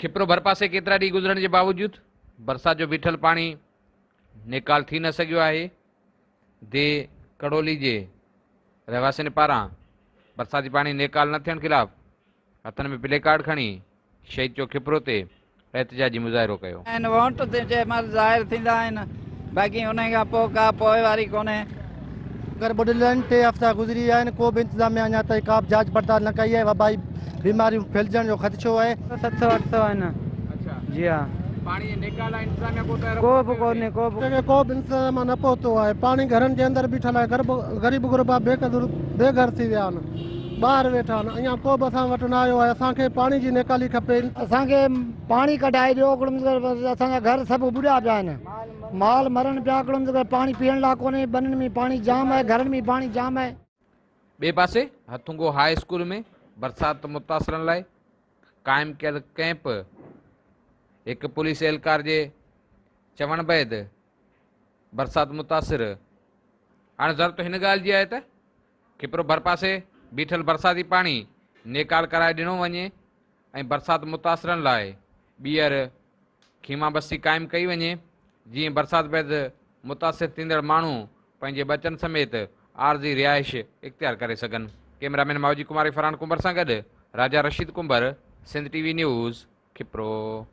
खिपरो भरपासे केतिरा ॾींहं गुज़रण जे बावजूद बरसात जो बीठल पाणी निकाल थी न सघियो आहे। दे कड़ोली जे रहवासियुनि पारां बरसाती पाणी निकाल न थियण खिलाफ़ हथनि में प्ले कार्ड खणी शहीद चौक खिपरो ते एहतजाजी मुज़ाहिरो कयो। वोट ते जंहिंमहिल ज़ाहिर थींदा आहिनि, बाक़ी उन खां पोइ का पोइवारी कोन्हे। गड़बड़ियुनि 3 हफ़्ता गुज़री आहिनि, को बि इंतिज़ामिया अञा ताईं का बि जांच पड़ताल न कई आहे। वबाई बीमारियूं फैलिजण जो ख़दशो आहे। 700-800 आहिनि। अच्छा जी हाँ, पाणी निकाल इंतजामिया को बि कोन्हे, को बि इंतिज़ाम न पहुतो आहे। पाणी घरनि जे अंदरि बीठल आहे। ग़रीब गुरबा बेघर थी विया आहिनि, ॿाहिरि वेठा आहिनि। अञा को बि असां वटि न आयो आहे। असांखे पाणी जी निकाली खपे। असांखे पाणी कढाए ॾियो। असांजा घर सभु ॿुॾा पिया आहिनि, माल मरण पिया। पाणी पीअण लाइ कोन्हे, बननि में पाणी जाम आहे, घरनि में पाणी जाम आहे। ॿिए पासे हथुंगो हाई स्कूल में बरसात मुतासिरनि लाइ क़ाइमु कयल कैंप हिकु पुलिस एहलकार जे चवण बैदि बरसात मुतासिर। हाणे ज़रूरत हिन ॻाल्हि जी आहे त खिपरो भरपासे बीठल बरसाती पाणी नेकाल कराए ॾिनो वञे ऐं बरसात मुतासिरनि लाइ ॿीहर खीमा बस्ती क़ाइमु कई वञे, जीअं बरसात बैदि मुतासिर थींदड़ माण्हू पंहिंजे बचनि समेत आरज़ी रिहाइश इख़्तियार करे सघनि। कैमरामैन मावजी कुमारी फरहान कुंबर सां गॾु राजा Rashid comber, Sindh TV news, खिपरो।